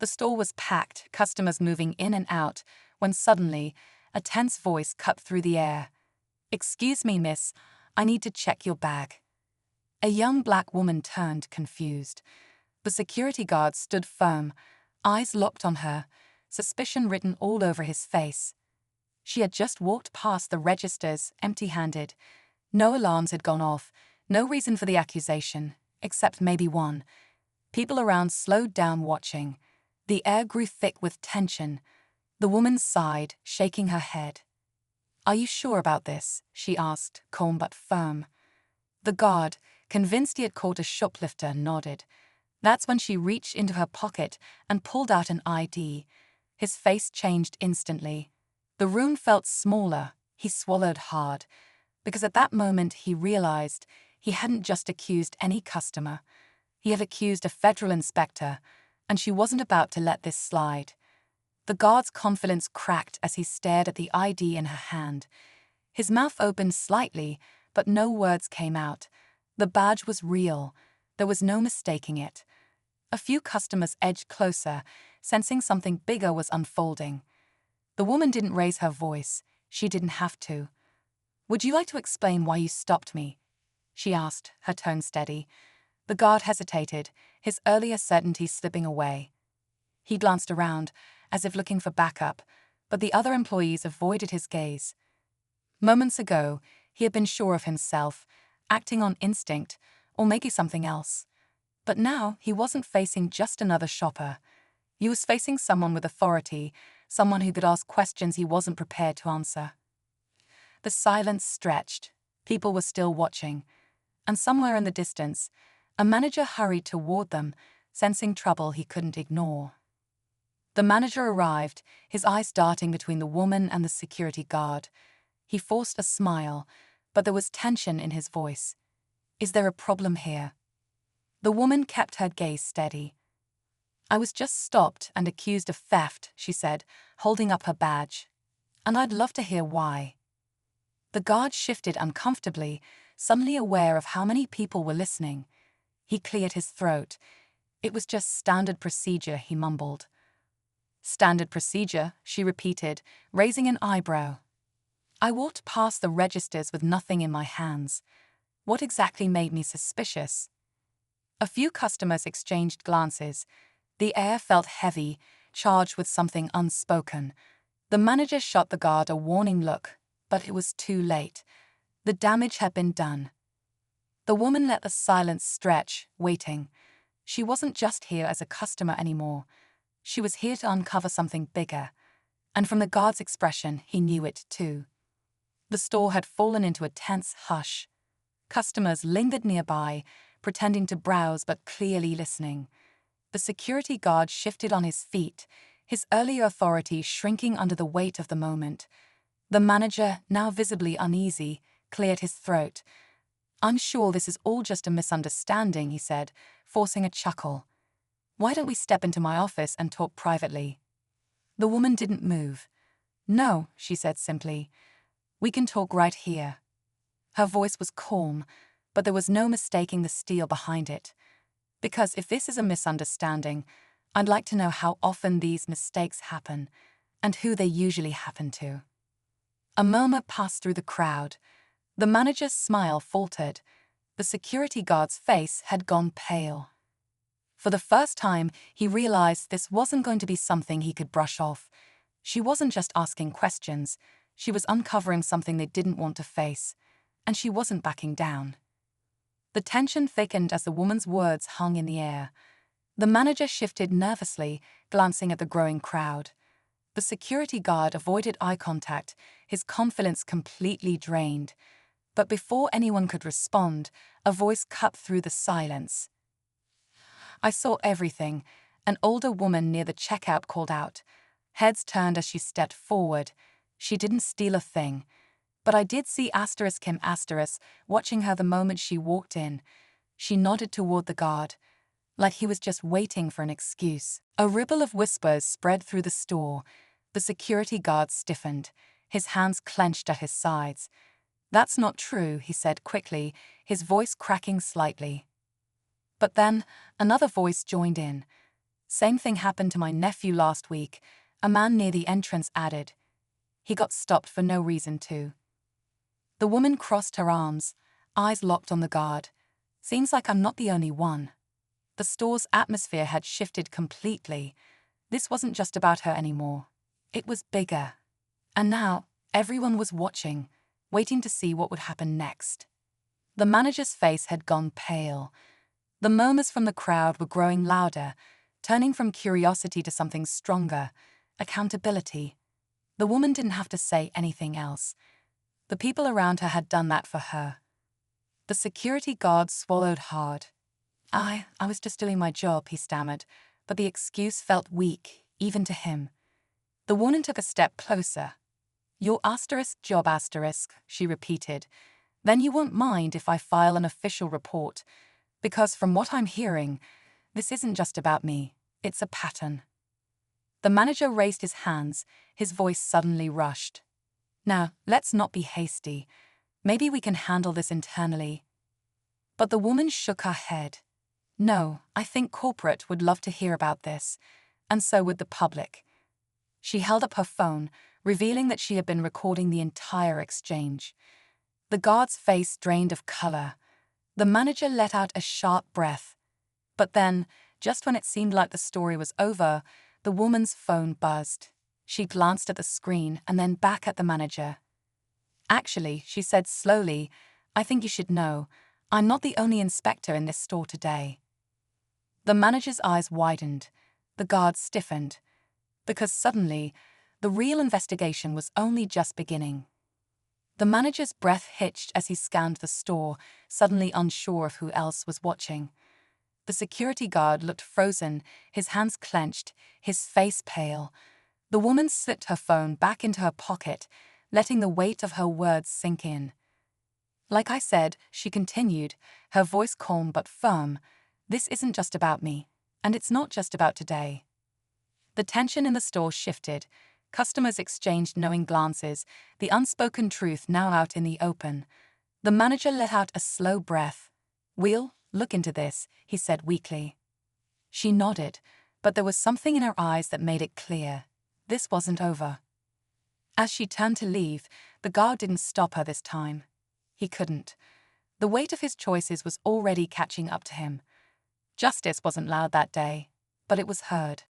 The store was packed, customers moving in and out, when suddenly, a tense voice cut through the air. "Excuse me, miss, I need to check your bag." A young black woman turned, confused. The security guard stood firm, eyes locked on her, suspicion written all over his face. She had just walked past the registers, empty-handed. No alarms had gone off, no reason for the accusation, except maybe one. People around slowed down, watching. The air grew thick with tension. The woman sighed, shaking her head. "Are you sure about this?" she asked, calm but firm. The guard, convinced he had caught a shoplifter, nodded. That's when she reached into her pocket and pulled out an ID. His face changed instantly. The room felt smaller. He swallowed hard, because at that moment he realized he hadn't just accused any customer. He had accused a federal inspector, and she wasn't about to let this slide. The guard's confidence cracked as he stared at the ID in her hand. His mouth opened slightly, but no words came out. The badge was real. There was no mistaking it. A few customers edged closer, sensing something bigger was unfolding. The woman didn't raise her voice. She didn't have to. "Would you like to explain why you stopped me?" she asked, her tone steady. The guard hesitated, his earlier certainty slipping away. He glanced around, as if looking for backup, but the other employees avoided his gaze. Moments ago, he had been sure of himself, acting on instinct, or maybe something else. But now he wasn't facing just another shopper. He was facing someone with authority, someone who could ask questions he wasn't prepared to answer. The silence stretched. People were still watching. And somewhere in the distance, a manager hurried toward them, sensing trouble he couldn't ignore. The manager arrived, his eyes darting between the woman and the security guard. He forced a smile, but there was tension in his voice. "Is there a problem here?" The woman kept her gaze steady. "I was just stopped and accused of theft," she said, holding up her badge. "And I'd love to hear why." The guard shifted uncomfortably, suddenly aware of how many people were listening. He cleared his throat. "It was just standard procedure," he mumbled. "Standard procedure," she repeated, raising an eyebrow. "I walked past the registers with nothing in my hands. What exactly made me suspicious?" A few customers exchanged glances. The air felt heavy, charged with something unspoken. The manager shot the guard a warning look, but it was too late. The damage had been done. The woman let the silence stretch, waiting. She wasn't just here as a customer anymore. She was here to uncover something bigger. And from the guard's expression, he knew it too. The store had fallen into a tense hush. Customers lingered nearby, pretending to browse but clearly listening. The security guard shifted on his feet, his earlier authority shrinking under the weight of the moment. The manager, now visibly uneasy, cleared his throat. "I'm sure this is all just a misunderstanding," he said, forcing a chuckle. "Why don't we step into my office and talk privately?" The woman didn't move. "No," she said simply. "We can talk right here." Her voice was calm, but there was no mistaking the steel behind it. "Because if this is a misunderstanding, I'd like to know how often these mistakes happen, and who they usually happen to." A murmur passed through the crowd. The manager's smile faltered. The security guard's face had gone pale. For the first time, he realized this wasn't going to be something he could brush off. She wasn't just asking questions. She was uncovering something they didn't want to face. And she wasn't backing down. The tension thickened as the woman's words hung in the air. The manager shifted nervously, glancing at the growing crowd. The security guard avoided eye contact, his confidence completely drained. But before anyone could respond, a voice cut through the silence. "I saw everything," an older woman near the checkout called out. Heads turned as she stepped forward. "She didn't steal a thing. But I did see Kim watching her the moment she walked in." She nodded toward the guard, like he was just waiting for an excuse. A ripple of whispers spread through the store. The security guard stiffened, his hands clenched at his sides. "That's not true," he said quickly, his voice cracking slightly. But then, another voice joined in. Same thing happened to my nephew last week, a man near the entrance added. He got stopped for no reason too. The woman crossed her arms, eyes locked on the guard. Seems like I'm not the only one. The store's atmosphere had shifted completely. This wasn't just about her anymore. It was bigger. And now, everyone was watching, waiting to see what would happen next. The manager's face had gone pale. The murmurs from the crowd were growing louder, turning from curiosity to something stronger, accountability. The woman didn't have to say anything else. The people around her had done that for her. The security guard swallowed hard. I was just doing my job, he stammered, but the excuse felt weak, even to him. The woman took a step closer. Your job, she repeated. Then you won't mind if I file an official report, because from what I'm hearing, this isn't just about me, it's a pattern. The manager raised his hands, his voice suddenly rushed. Now, let's not be hasty. Maybe we can handle this internally. But the woman shook her head. No, I think corporate would love to hear about this, and so would the public. She held up her phone, revealing that she had been recording the entire exchange. The guard's face drained of color. The manager let out a sharp breath. But then, just when it seemed like the story was over, the woman's phone buzzed. She glanced at the screen and then back at the manager. Actually, she said slowly, I think you should know, I'm not the only inspector in this store today. The manager's eyes widened. The guard stiffened. Because suddenly, the real investigation was only just beginning. The manager's breath hitched as he scanned the store, suddenly unsure of who else was watching. The security guard looked frozen, his hands clenched, his face pale. The woman slipped her phone back into her pocket, letting the weight of her words sink in. Like I said, she continued, her voice calm but firm, this isn't just about me, and it's not just about today. The tension in the store shifted. Customers exchanged knowing glances, the unspoken truth now out in the open. The manager let out a slow breath. We'll look into this, he said weakly. She nodded, but there was something in her eyes that made it clear. This wasn't over. As she turned to leave, the guard didn't stop her this time. He couldn't. The weight of his choices was already catching up to him. Justice wasn't loud that day, but it was heard.